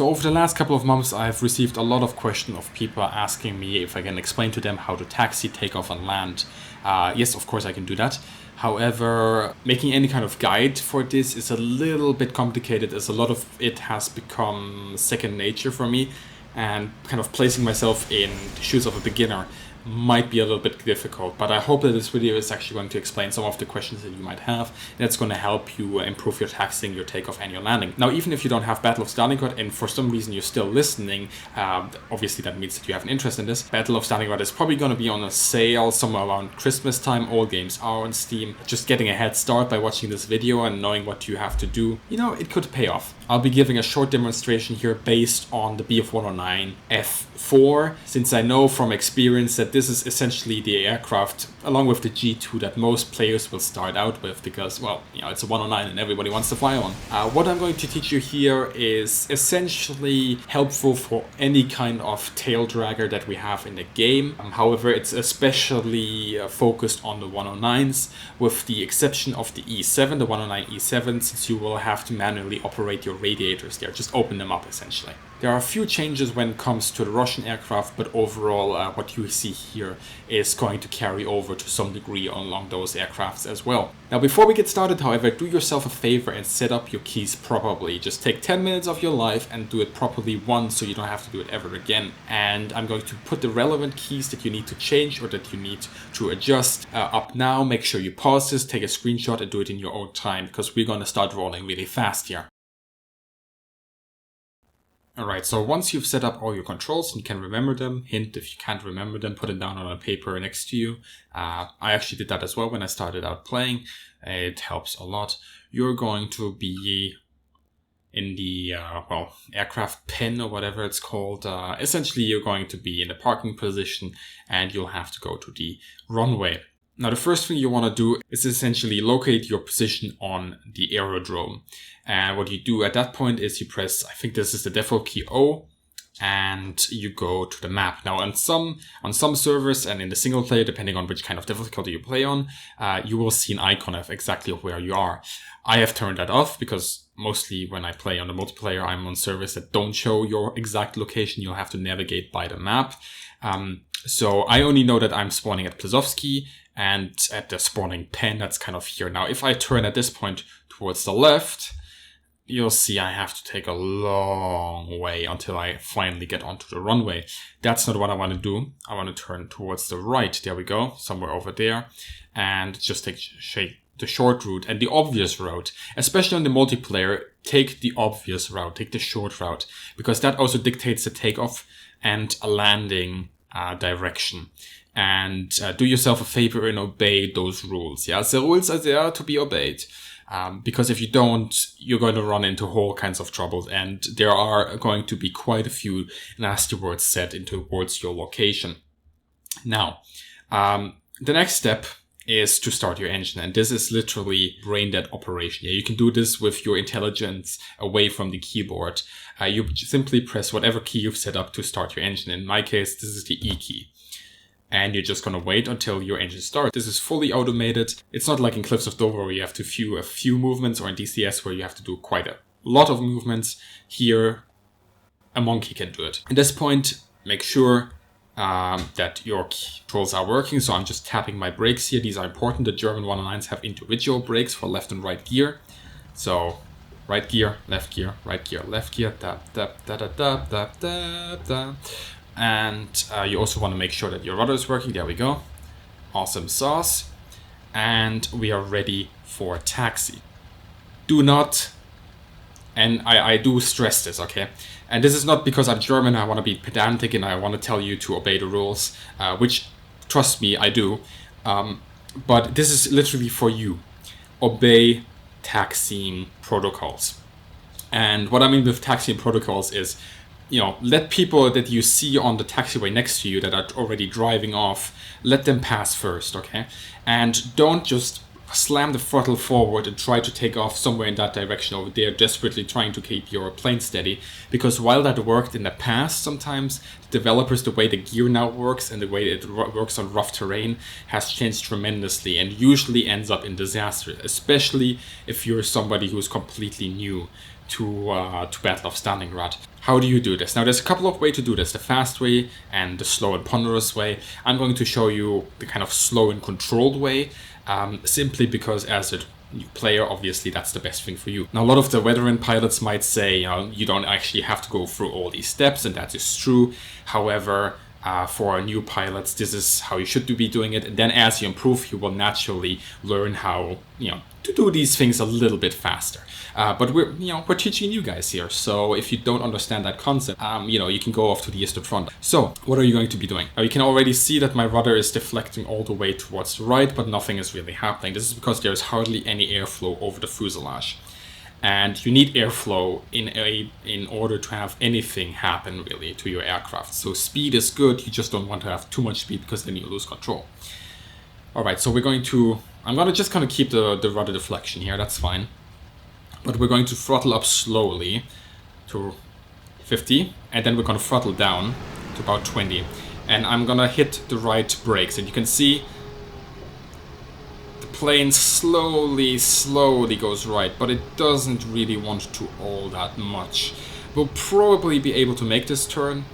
So over the last couple of months, I've received a lot of questions of people asking me if I can explain to them how to taxi, take off and land. Yes, of course I can do that. However, making any kind of guide for this is a little bit complicated, as a lot of it has become second nature for me, and kind of placing myself in the shoes of a beginner might be a little bit difficult, but I hope that this video is actually going to explain some of the questions that you might have, and it's going to help you improve your taxiing, your takeoff and your landing. Now, even if you don't have Battle of Stalingrad and for some reason you're still listening, obviously that means that you have an interest in this. Battle of Stalingrad is probably going to be on a sale somewhere around Christmas time. All games are on Steam. Just getting a head start by watching this video and knowing what you have to do, you know, it could pay off. I'll be giving a short demonstration here based on the Bf 109 F4, since I know from experience that this is essentially the aircraft, along with the G2, that most players will start out with, because, well, you know, it's a 109 and everybody wants to fly one. What I'm going to teach you here is essentially helpful for any kind of tail dragger that we have in the game. However, it's especially focused on the 109s, with the exception of the E7, the 109 E7, since you will have to manually operate your radiators there, just open them up essentially. There are a few changes when it comes to the Russian aircraft, but overall what you see here is going to carry over to some degree along those aircrafts as well. Now, before we get started, however, do yourself a favor and set up your keys properly. Just take 10 minutes of your life and do it properly once, so you don't have to do it ever again. And I'm going to put the relevant keys that you need to change or that you need to adjust up now. Make sure you pause this, take a screenshot and do it in your own time, because we're going to start rolling really fast here. Alright, so once you've set up all your controls and you can remember them, hint, if you can't remember them, put it down on a paper next to you. I actually did that as well when I started out playing. It helps a lot. You're going to be in the, aircraft pen or whatever it's called. Essentially, you're going to be in the parking position and you'll have to go to the runway. Now, the first thing you want to do is essentially locate your position on the aerodrome. And what you do at that point is you press, I think this is the default key O, and you go to the map. Now, on some servers and in the single player, depending on which kind of difficulty you play on, you will see an icon of exactly where you are. I have turned that off because mostly when I play on the multiplayer, I'm on servers that don't show your exact location. You'll have to navigate by the map. So I only know that I'm spawning at Plazovsky and at the spawning pen, that's kind of here. Now, if I turn at this point towards the left, you'll see I have to take a long way until I finally get onto the runway. That's not what I want to do. I want to turn towards the right. There we go, somewhere over there. And just take the short route and the obvious route. Especially on the multiplayer, take the obvious route, take the short route, because that also dictates the takeoff and a landing direction. And do yourself a favor and obey those rules. Yeah, the rules are there to be obeyed. Because if you don't, you're going to run into all kinds of troubles, and there are going to be quite a few nasty words said towards your location. Now, the next step is to start your engine, and this is literally brain dead operation. Yeah, you can do this with your intelligence away from the keyboard. You simply press whatever key you've set up to start your engine. In my case, this is the E key. And you're just going to wait until your engine starts. This is fully automated. It's not like in Cliffs of Dover where you have to do a few movements, or in DCS where you have to do quite a lot of movements. Here, a monkey can do it. At this point, make sure that your controls are working. So I'm just tapping my brakes here. These are important. The German 109s have individual brakes for left and right gear. So right gear, left gear, right gear, left gear, tap, tap, da, da, da, da, da, da. And you also want to make sure that your rudder is working. There we go. Awesome sauce. And we are ready for taxi. Do not, and I do stress this, okay? And this is not because I'm German, I want to be pedantic and I want to tell you to obey the rules, which, trust me, I do. But this is literally for you. Obey taxiing protocols. And what I mean with taxiing protocols is, you know, let people that you see on the taxiway next to you that are already driving off, let them pass first, okay? And don't just slam the throttle forward and try to take off somewhere in that direction over there, desperately trying to keep your plane steady. Because while that worked in the past, sometimes the developers, the way the gear now works and the way it works on rough terrain has changed tremendously and usually ends up in disaster, especially if you're somebody who's completely new to Battle of Stalingrad. How do you do this? Now, there's a couple of ways to do this, the fast way and the slow and ponderous way. I'm going to show you the kind of slow and controlled way, simply because as a new player, obviously that's the best thing for you. Now, a lot of the veteran pilots might say, you don't actually have to go through all these steps, and that is true. However, for new pilots, this is how you should be doing it. And then as you improve, you will naturally learn how, to do these things a little bit faster. But we're teaching you guys here. So if you don't understand that concept, you can go off to the eastern front. So what are you going to be doing? Now, you can already see that my rudder is deflecting all the way towards the right, but nothing is really happening. This is because there's hardly any airflow over the fuselage. And you need airflow in order to have anything happen really to your aircraft. So speed is good, you just don't want to have too much speed because then you lose control. Alright, so I'm going to just kind of keep the rudder deflection here, that's fine. But we're going to throttle up slowly to 50, and then we're going to throttle down to about 20. And I'm going to hit the right brakes, and you can see plane slowly goes right, but it doesn't really want to all that much. We'll probably be able to make this turn,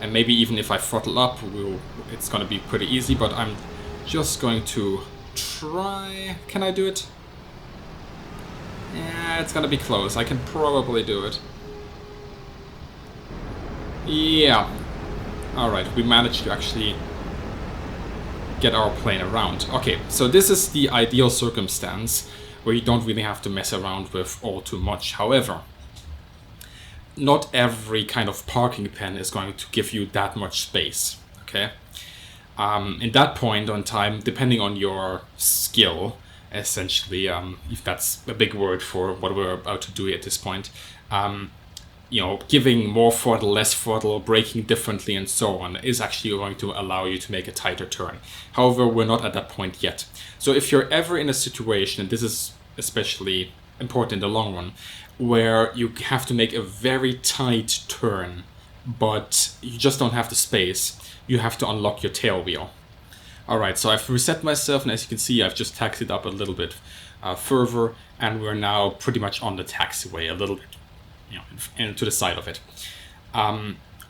and maybe even if I throttle up, it's going to be pretty easy, but I'm just going to try. Can I do it? Yeah, it's going to be close. I can probably do it. Yeah. Alright, we managed to actually get our plane around. Okay, so this is the ideal circumstance where you don't really have to mess around with all too much. However, not every kind of parking pen is going to give you that much space, okay? In that point on time, depending on your skill, essentially, if that's a big word for what we're about to do at this point, giving more throttle, less throttle, braking differently, and so on is actually going to allow you to make a tighter turn. However, we're not at that point yet. So if you're ever in a situation, and this is especially important in the long run, where you have to make a very tight turn, but you just don't have the space, you have to unlock your tail wheel. Alright, so I've reset myself, and as you can see, I've just taxied up a little bit further, and we're now pretty much on the taxiway a little bit. And to the side of it.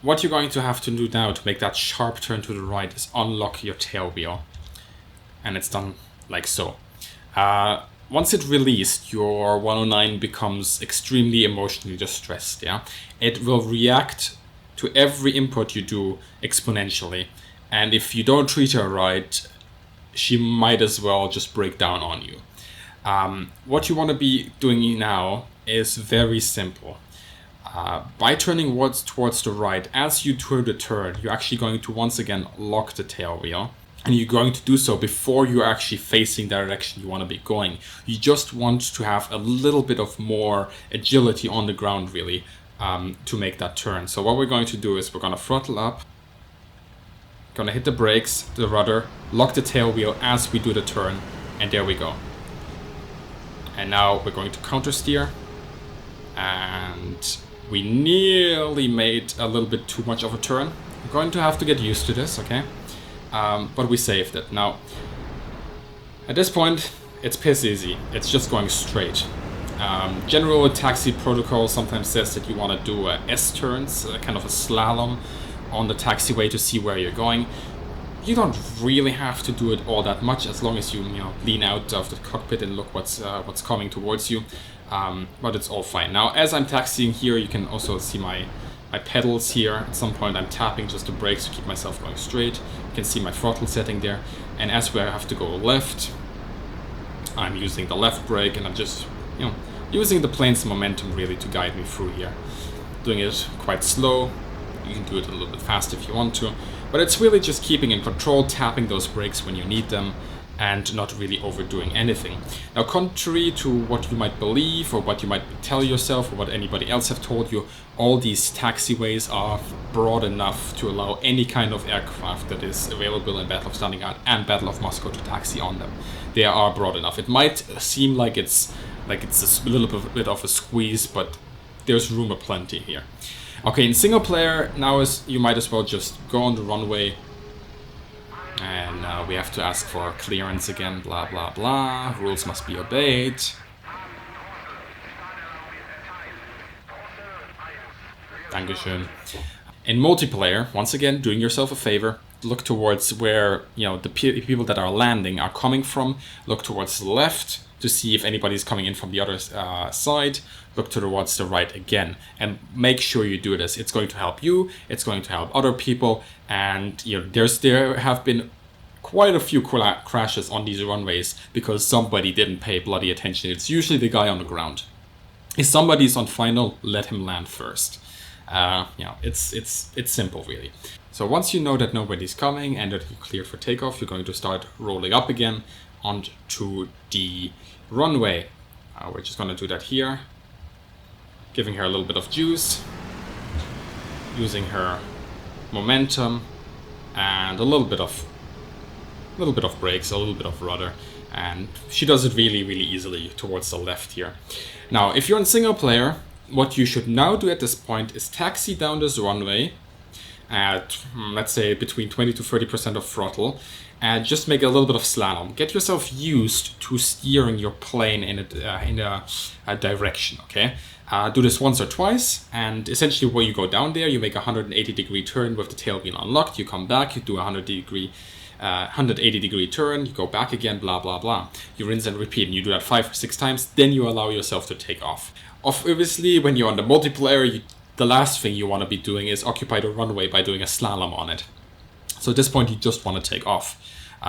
What you're going to have to do now to make that sharp turn to the right is unlock your tail wheel. And it's done like so. Once it's released, your 109 becomes extremely emotionally distressed. Yeah, it will react to every input you do exponentially. And if you don't treat her right, she might as well just break down on you. What you want to be doing now is very simple. By turning towards the right, as you turn the turn, you're actually going to once again lock the tail wheel. And you're going to do so before you're actually facing the direction you want to be going. You just want to have a little bit of more agility on the ground, really, to make that turn. So what we're going to do is we're going to throttle up, going to hit the brakes, the rudder, lock the tail wheel as we do the turn, and there we go. And now we're going to counter steer, and we nearly made a little bit too much of a turn. We're going to have to get used to this, okay? But we saved it. Now, at this point, it's piss easy. It's just going straight. General taxi protocol sometimes says that you want to do S-turns, kind of a slalom on the taxiway to see where you're going. You don't really have to do it all that much, as long as you lean out of the cockpit and look what's coming towards you. But it's all fine. Now, as I'm taxiing here, you can also see my pedals here. At some point, I'm tapping just the brakes to keep myself going straight. You can see my throttle setting there. And as we have to go left, I'm using the left brake, and I'm just using the plane's momentum really to guide me through here. Doing it quite slow. You can do it a little bit fast if you want to. But it's really just keeping in control, tapping those brakes when you need them, and not really overdoing anything. Now, contrary to what you might believe, or what you might tell yourself, or what anybody else have told you, all these taxiways are broad enough to allow any kind of aircraft that is available in Battle of Stalingrad and Battle of Moscow to taxi on them. They are broad enough. It might seem like it's a little bit of a squeeze, but there's room aplenty here. Okay, in single player, now you might as well just go on the runway, and we have to ask for clearance again, blah blah blah, rules must be obeyed. Dankeschön. In multiplayer, once again, doing yourself a favor, look towards where, you know, the people that are landing are coming from. Look towards the left to see if anybody's coming in from the other side. Look towards the right again, and make sure you do this. It's going to help you, it's going to help other people, and you know, there have been quite a few crashes on these runways because somebody didn't pay bloody attention. It's usually the guy on the ground. If somebody's on final, let him land first. You know, it's simple, really. So once you know that nobody's coming and that you're cleared for takeoff, you're going to start rolling up again onto the runway. We're just going to do that here, giving her a little bit of juice, using her momentum, and a little bit of brakes, a little bit of rudder, and she does it really, really easily towards the left here. Now, if you're in single player, what you should now do at this point is taxi down this runway at, let's say, between 20 to 30% of throttle, and just make a little bit of slalom. Get yourself used to steering your plane in a direction, okay? Do this once or twice, and essentially when you go down there, you make a 180-degree turn with the tail wheel unlocked, you come back, you do a 180-degree turn, you go back again, blah, blah, blah. You rinse and repeat, and you do that 5 or 6 times, then you allow yourself to take off. Obviously, when you're on the multiplayer, the last thing you want to be doing is occupy the runway by doing a slalom on it. So at this point, you just want to take off.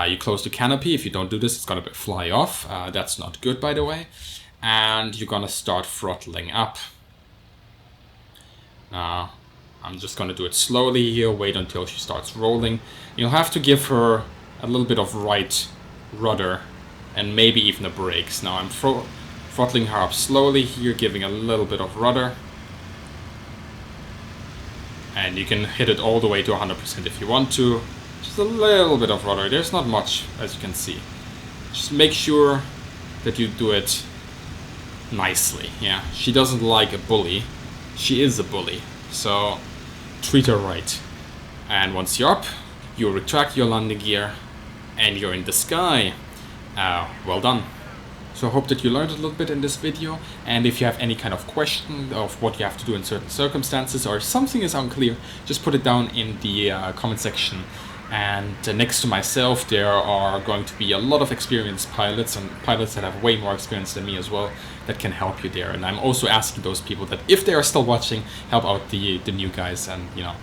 You close the canopy. If you don't do this, it's going to fly off. That's not good, by the way. And you're going to start throttling up. Now, I'm just going to do it slowly here. Wait until she starts rolling. You'll have to give her a little bit of right rudder and maybe even the brakes. Now, I'm throttling her up slowly here, giving a little bit of rudder. And you can hit it all the way to 100% if you want to. Just a little bit of rudder. There's not much, as you can see. Just make sure that you do it nicely. Yeah, she doesn't like a bully. She is a bully. So treat her right. And once you're up, you retract your landing gear and you're in the sky. Well done. So I hope that you learned a little bit in this video, and if you have any kind of question of what you have to do in certain circumstances or if something is unclear, just put it down in the comment section. And next to myself, there are going to be a lot of experienced pilots and pilots that have way more experience than me as well that can help you there. And I'm also asking those people that if they are still watching, help out the new guys and, you know,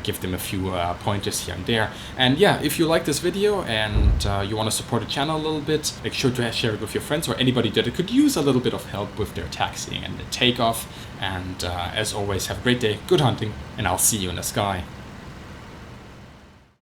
give them a few pointers here and there. And yeah, if you like this video and you want to support the channel a little bit, make sure to share it with your friends or anybody that could use a little bit of help with their taxiing and the takeoff. And as always, have a great day, good hunting, and I'll see you in the sky.